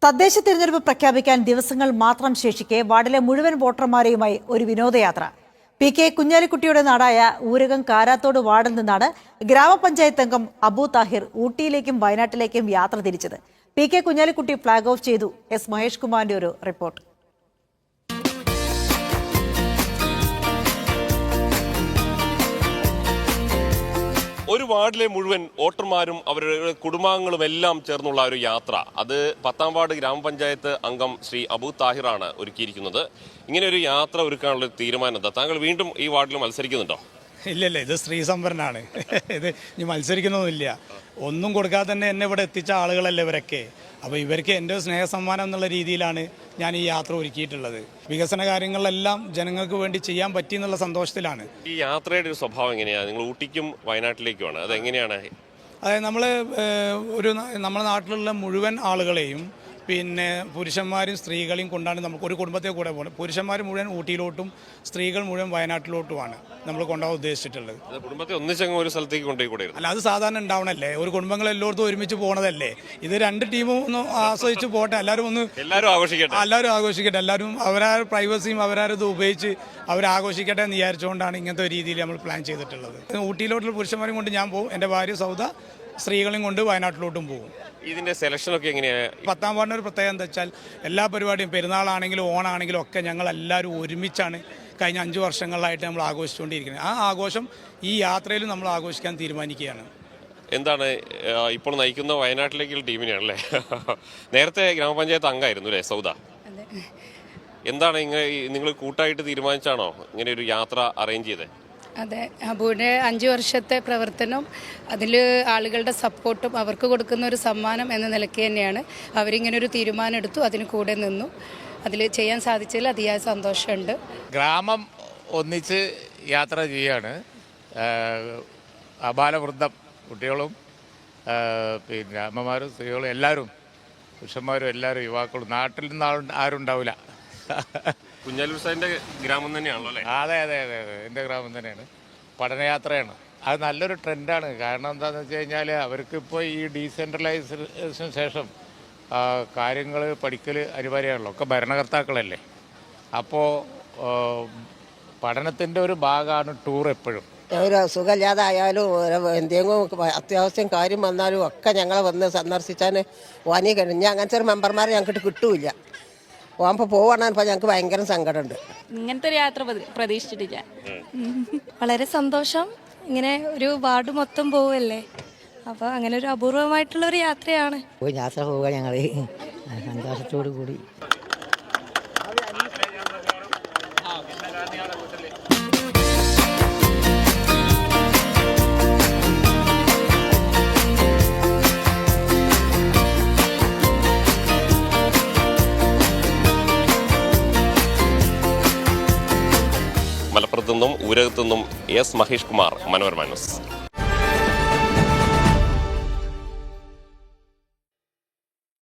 തദ്ദേശ തിരഞ്ഞെടുപ്പ് പ്രഖ്യാപിക്കാൻ ദിവസങ്ങൾ മാത്രം ശേഷിക്കെ വാർഡിലെ മുഴുവൻ വോട്ടർമാരെയുമായി ഒരു വിനോദയാത്ര. പി.കെ. കുഞ്ഞാലിക്കുട്ടിയുടെ നാടായ ഊരകം കാരാത്തോട് വാർഡിൽ നിന്നാണ് ഗ്രാമപഞ്ചായത്ത് അംഗം അബു താഹിർ ഊട്ടിയിലേക്കും വയനാട്ടിലേക്കും യാത്ര തിരിച്ചത്. പി.കെ. കുഞ്ഞാലിക്കുട്ടി ഫ്ളാഗ് ഓഫ് ചെയ്തു. എസ് മഹേഷ് കുമാറിന്റെ ഒരു റിപ്പോർട്ട്. ഒരു വാർഡിലെ മുഴുവൻ വോട്ടർമാരും അവരുടെ കുടുംബാംഗങ്ങളും എല്ലാം ചേർന്നുള്ള ഒരു യാത്ര, അത് 10ാം വാർഡ് ഗ്രാമപഞ്ചായത്ത് അംഗം ശ്രീ അബു താഹിറാണ് ഒരുക്കിയിരിക്കുന്നത്. ഇങ്ങനെ ഒരു യാത്ര ഒരുക്കാനുള്ള തീരുമാനം എന്താ? താങ്കൾ വീണ്ടും ഈ വാർഡിൽ മത്സരിക്കുന്നുണ്ടോ? ഇല്ലല്ല, ഇത് സ്ത്രീ സംവരണമാണ്. ഇത് ഇനി മത്സരിക്കുന്നൊന്നുമില്ല. ഒന്നും കൊടുക്കാതെ തന്നെ എന്നെ ഇവിടെ എത്തിച്ച ആളുകളല്ലേ ഇവരൊക്കെ. അപ്പോൾ ഇവർക്ക് എൻ്റെ സ്നേഹസമ്മാനം എന്നുള്ള രീതിയിലാണ് ഞാൻ ഈ യാത്ര ഒരുക്കിയിട്ടുള്ളത്. വികസന കാര്യങ്ങളിലെല്ലാം ജനങ്ങൾക്ക് വേണ്ടി ചെയ്യാൻ പറ്റി എന്നുള്ള സന്തോഷത്തിലാണ്. ഈ യാത്രയുടെ ഒരു സ്വഭാവം എങ്ങനെയാണ്? നിങ്ങൾ ഊട്ടിക്കും വയനാട്ടിലേക്കുമാണ്, അതെങ്ങനെയാണ്? അതായത് നമ്മുടെ നാട്ടിലുള്ള മുഴുവൻ ആളുകളെയും, പിന്നെ പുരുഷന്മാരും സ്ത്രീകളെയും കൊണ്ടാണ് നമുക്ക് ഒരു കുടുംബത്തെ കൂടെ പോകുന്നത്. പുരുഷന്മാർ മുഴുവൻ ഊട്ടിയിലോട്ടും സ്ത്രീകൾ മുഴുവൻ വയനാട്ടിലോട്ടുമാണ് നമ്മൾ കൊണ്ടുപോകാൻ ഉദ്ദേശിച്ചിട്ടുള്ളത്. കുടുംബത്തെ ഒന്നിച്ചങ്ങ് ഒരു സ്ഥലത്തേക്ക് കൊണ്ടുപോയി. അല്ല, അത് സാധാരണ ഉണ്ടാവണല്ലേ, ഒരു കുടുംബങ്ങൾ എല്ലായിടത്തും ഒരുമിച്ച് പോകണതല്ലേ. ഇത് രണ്ട് ടീമും ഒന്ന് ആസ്വദിച്ച് പോട്ടെ, എല്ലാവരും ആഘോഷിക്കട്ടെ. എല്ലാവരും അവരാരുടെ പ്രൈവസിയും അവരാരത് ഉപയോഗിച്ച് അവരാഘോഷിക്കട്ടെ എന്ന് വിചാരിച്ചുകൊണ്ടാണ് ഇങ്ങനത്തെ ഒരു രീതിയിൽ നമ്മൾ പ്ലാൻ ചെയ്തിട്ടുള്ളത്. ഊട്ടിയിലോട്ടുള്ള പുരുഷന്മാരും കൊണ്ട് ഞാൻ പോകും, എൻ്റെ ഭാര്യ സൗദ സ്ത്രീകളെയും കൊണ്ട് വയനാട്ടിലോട്ടും പോകും. ഇതിന്റെ സെലക്ഷനൊക്കെ എങ്ങനെയാണ്? 10ാം വാർഡിന് ഒരു പ്രത്യേകത എന്താ വെച്ചാൽ, എല്ലാ പരിപാടിയും പെരുന്നാളാണെങ്കിലും ഓണാണെങ്കിലും ഒക്കെ ഞങ്ങൾ എല്ലാവരും ഒരുമിച്ചാണ് കഴിഞ്ഞ 5 വർഷങ്ങളിലായിട്ട് നമ്മൾ ആഘോഷിച്ചുകൊണ്ടിരിക്കുന്നത്. ആ ആഘോഷം ഈ യാത്രയിലും നമ്മൾ ആഘോഷിക്കാൻ തീരുമാനിക്കുകയാണ്. എന്താണ് ഇപ്പോൾ നയിക്കുന്ന വയനാട്ടിലേക്കുള്ള ടീമിനെയാണല്ലേ? നേരത്തെ ഗ്രാമപഞ്ചായത്ത് അംഗമായിരുന്നു അല്ലേ സൗദ? എന്താണ് ഇങ്ങനെ നിങ്ങൾ കൂട്ടായിട്ട് തീരുമാനിച്ചാണോ ഇങ്ങനെ ഒരു യാത്ര അറേഞ്ച് ചെയ്തത്? അതെ, അബുവിൻ്റെ 5 വർഷത്തെ പ്രവർത്തനം, അതിൽ ആളുകളുടെ സപ്പോർട്ടും അവർക്ക് കൊടുക്കുന്ന ഒരു സമ്മാനം എന്ന നിലയ്ക്ക് തന്നെയാണ് അവരിങ്ങനെ ഒരു തീരുമാനം എടുത്തു. അതിന് കൂടെ നിന്നു. അതിൽ ചെയ്യാൻ സാധിച്ചതിൽ അതിയായ സന്തോഷമുണ്ട്. ഗ്രാമം ഒന്നിച്ച് യാത്ര ചെയ്യാണ്. അബാലവൃദ്ധം കുട്ടികളും പിന്നെ അമ്മമാരും സ്ത്രീകളും എല്ലാവരും, പുരുഷന്മാരും എല്ലാവരും, യുവാക്കളും. നാട്ടിൽ നിന്ന് ആരും ഉണ്ടാവില്ല. കുഞ്ഞാലൂർ സാറിന്റെ ഗ്രാമം തന്നെയാണല്ലോ അല്ലേ? അതെ അതെ അതെ അതെ, എൻ്റെ ഗ്രാമം തന്നെയാണ്. പഠനയാത്രയാണ്. അത് നല്ലൊരു ട്രെൻഡാണ്. കാരണം എന്താണെന്ന് വെച്ച് കഴിഞ്ഞാൽ അവർക്കിപ്പോൾ ഈ ഡീസെൻട്രലൈസേഷന് ശേഷം കാര്യങ്ങൾ പഠിക്കൽ അനിവാര്യമാണല്ലോ. ഒക്കെ ഭരണകർത്താക്കളല്ലേ. അപ്പോൾ പഠനത്തിൻ്റെ ഒരു ഭാഗമാണ് ടൂർ. എപ്പോഴും ഒരു സുഖമില്ലാതായാലും എന്തെങ്കിലും അത്യാവശ്യം കാര്യം വന്നാലും ഒക്കെ ഞങ്ങളെ വന്ന് സന്ദർശിച്ചാൽ വാനി കഴിഞ്ഞാൽ അങ്ങനത്തെ ഒരു മെമ്പർമാരെ ഞങ്ങൾക്ക് കിട്ടൂല. പോകുമ്പോൾ പോവാണെങ്കിൽ ഞങ്ങൾക്ക് ഭയങ്കര സങ്കടമുണ്ട്. ഇങ്ങനത്തെ ഒരു യാത്ര പ്രതീക്ഷിച്ചിട്ടില്ല. വളരെ സന്തോഷം. ഇങ്ങനെ ഒരു വാർഡ് മൊത്തം പോവല്ലേ, അപ്പോൾ അങ്ങനെ ഒരു അപൂർവമായിട്ടുള്ള ഒരു യാത്രയാണ്. യാത്ര പോവുക ഞങ്ങൾ സന്തോഷത്തോടു കൂടി. മലപ്പുറത്തു നിന്നും ഊരകത്തു നിന്നും എസ് മഹേഷ് കുമാർ, മനോരമ ന്യൂസ്.